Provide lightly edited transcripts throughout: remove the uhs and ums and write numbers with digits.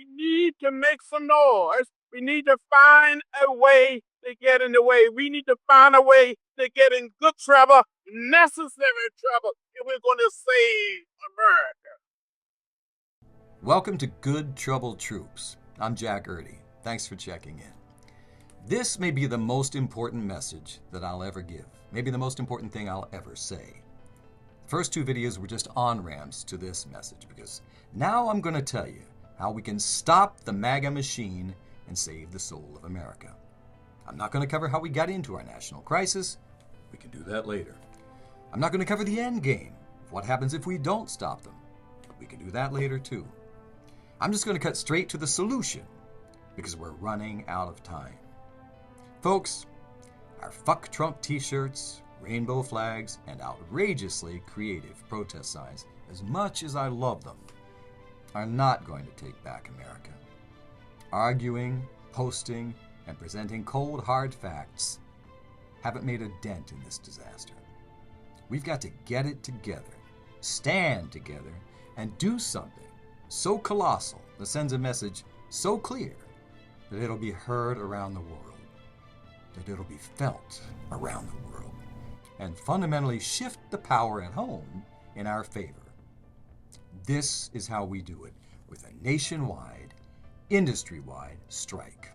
We need to make some noise. We need to find a way to get in the way. We need to find a way to get in good trouble, necessary trouble, if we're going to save America. Welcome to Good Trouble Troops. I'm Jack Erdy. Thanks for checking in. This may be the most important message that I'll ever give. Maybe the most important thing I'll ever say. The first two videos were just on-ramps to this message because now I'm going to tell you how we can stop the MAGA machine and save the soul of America. I'm not going to cover how we got into our national crisis. We can do that later. I'm not going to cover the end game of what happens if we don't stop them. We can do that later too. I'm just going to cut straight to the solution because we're running out of time. Folks, our Fuck Trump t-shirts, rainbow flags, and outrageously creative protest signs, as much as I love them, are not going to take back America. Arguing, posting, and presenting cold, hard facts haven't made a dent in this disaster. We've got to get it together, stand together, and do something so colossal that sends a message so clear that it'll be heard around the world, that it'll be felt around the world, and fundamentally shift the power at home in our favor. This is how we do it with a nationwide, industry-wide strike.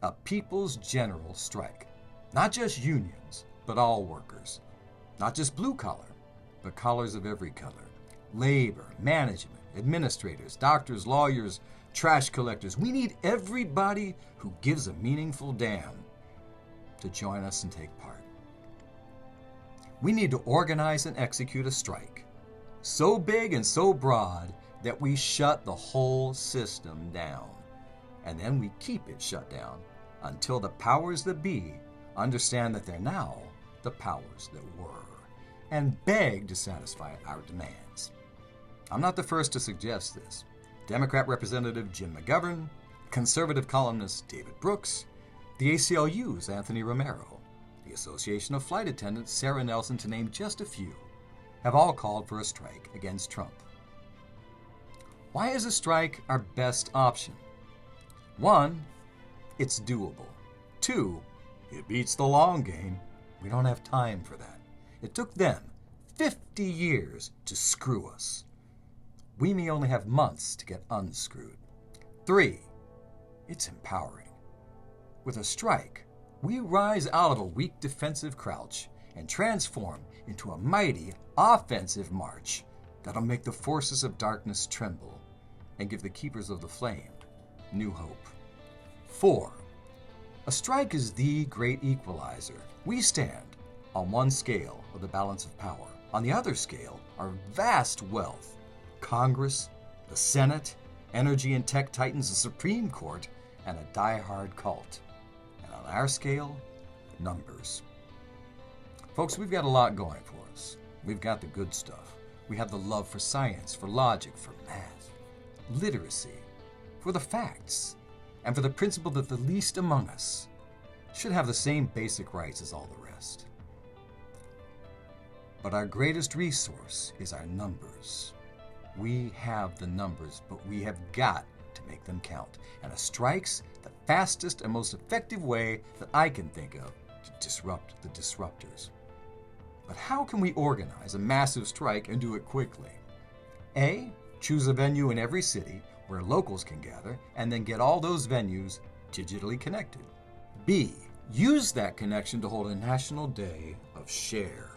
A people's general strike. Not just unions, but all workers. Not just blue collar, but collars of every color. Labor, management, administrators, doctors, lawyers, trash collectors. We need everybody who gives a meaningful damn to join us and take part. We need to organize and execute a strike so big and so broad that we shut the whole system down. And then we keep it shut down until the powers that be understand that they're now the powers that were and beg to satisfy our demands. I'm not the first to suggest this. Democrat Representative Jim McGovern, conservative columnist David Brooks, the ACLU's Anthony Romero, the Association of Flight Attendants Sarah Nelson, to name just a few, have all called for a strike against Trump. Why is a strike our best option? 1, it's doable. 2, it beats the long game. We don't have time for that. It took them 50 years to screw us. We may only have months to get unscrewed. 3, it's empowering. With a strike, we rise out of a weak defensive crouch and transform into a mighty offensive march that'll make the forces of darkness tremble and give the keepers of the flame new hope. 4, a strike is the great equalizer. We stand on one scale of the balance of power. On the other scale are vast wealth, Congress, the Senate, energy and tech titans, the Supreme Court, and a die-hard cult. And on our scale, numbers. Folks, we've got a lot going for us. We've got the good stuff. We have the love for science, for logic, for math, literacy, for the facts, and for the principle that the least among us should have the same basic rights as all the rest. But our greatest resource is our numbers. We have the numbers, but we have got to make them count. And a strike's the fastest and most effective way that I can think of to disrupt the disruptors. But how can we organize a massive strike and do it quickly? A, choose a venue in every city where locals can gather and then get all those venues digitally connected. B, use that connection to hold a national day of share.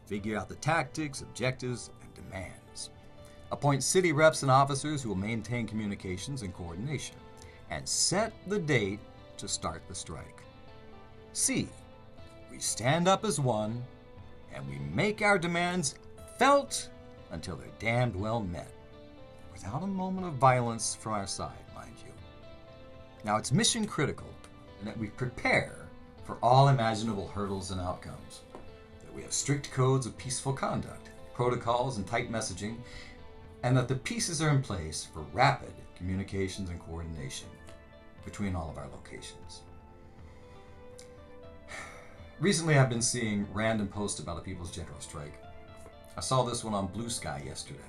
Figure out the tactics, objectives, and demands. Appoint city reps and officers who will maintain communications and coordination. And set the date to start the strike. C, we stand up as one and we make our demands felt until they're damned well met, without a moment of violence from our side, mind you. Now, it's mission critical that we prepare for all imaginable hurdles and outcomes, that we have strict codes of peaceful conduct, protocols, and tight messaging, and that the pieces are in place for rapid communications and coordination between all of our locations. Recently, I've been seeing random posts about a People's General Strike. I saw this one on Blue Sky yesterday.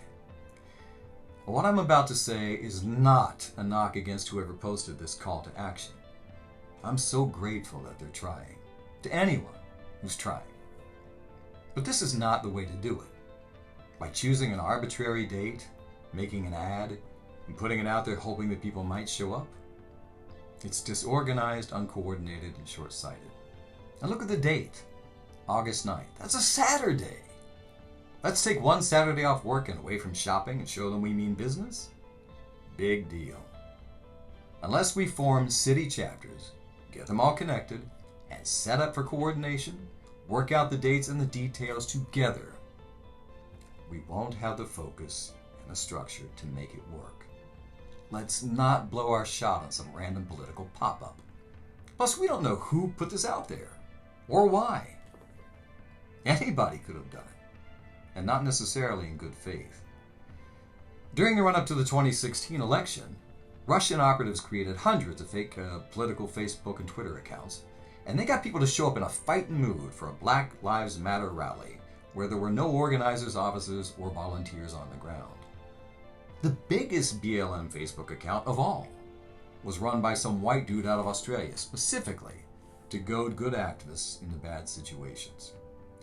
What I'm about to say is not a knock against whoever posted this call to action. I'm so grateful that they're trying, to anyone who's trying. But this is not the way to do it. By choosing an arbitrary date, making an ad, and putting it out there hoping that people might show up. It's disorganized, uncoordinated, and short-sighted. And look at the date, August 9th. That's a Saturday. Let's take one Saturday off work and away from shopping and show them we mean business? Big deal. Unless we form city chapters, get them all connected, and set up for coordination, work out the dates and the details together, we won't have the focus and the structure to make it work. Let's not blow our shot on some random political pop-up. Plus, we don't know who put this out there, or why. Anybody could have done it, and not necessarily in good faith. During the run-up to the 2016 election, Russian operatives created hundreds of fake political Facebook and Twitter accounts, and they got people to show up in a fighting mood for a Black Lives Matter rally where there were no organizers, officers, or volunteers on the ground. The biggest BLM Facebook account of all was run by some white dude out of Australia, specifically to goad good activists into bad situations.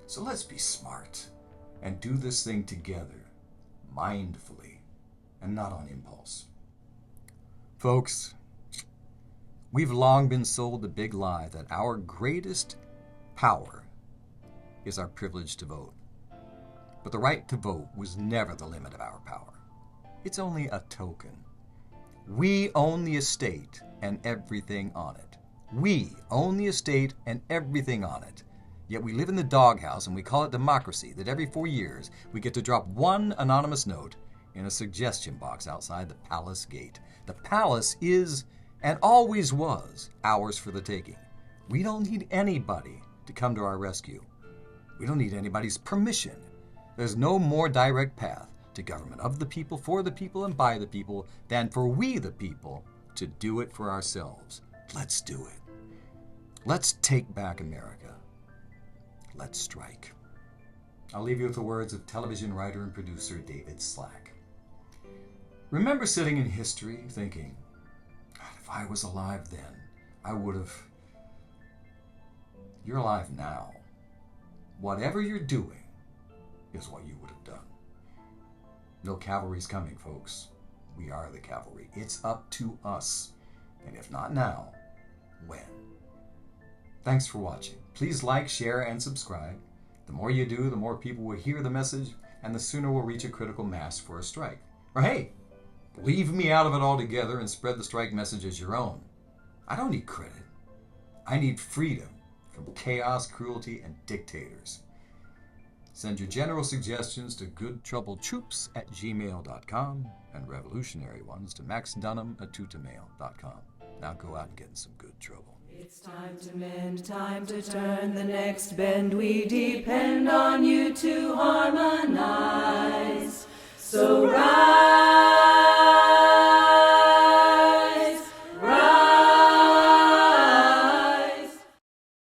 So let's be smart and do this thing together, mindfully, and not on impulse. Folks, we've long been sold the big lie that our greatest power is our privilege to vote. But the right to vote was never the limit of our power. It's only a token. We own the estate and everything on it. We own the estate and everything on it. Yet we live in the doghouse and we call it democracy, that every 4 years we get to drop one anonymous note in a suggestion box outside the palace gate. The palace is, and always was, ours for the taking. We don't need anybody to come to our rescue. We don't need anybody's permission. There's no more direct path to government of the people, for the people, and by the people than for we the people to do it for ourselves. Let's do it. Let's take back America. Let's strike. I'll leave you with the words of television writer and producer David Slack. Remember sitting in history thinking, if I was alive then, I would have. You're alive now. Whatever you're doing is what you would have done. No cavalry's coming, folks. We are the cavalry. It's up to us. And if not now, when? Thanks for watching. Please like, share, and subscribe. The more you do, the more people will hear the message, and the sooner we'll reach a critical mass for a strike. Or hey, leave me out of it altogether and spread the strike message as your own. I don't need credit. I need freedom from chaos, cruelty, and dictators. Send your general suggestions to goodtroubletroops@gmail.com and revolutionary ones to maxdunham@tutamail.com. Now go out and get in some good trouble. It's time to mend, time to turn the next bend. We depend on you to harmonize.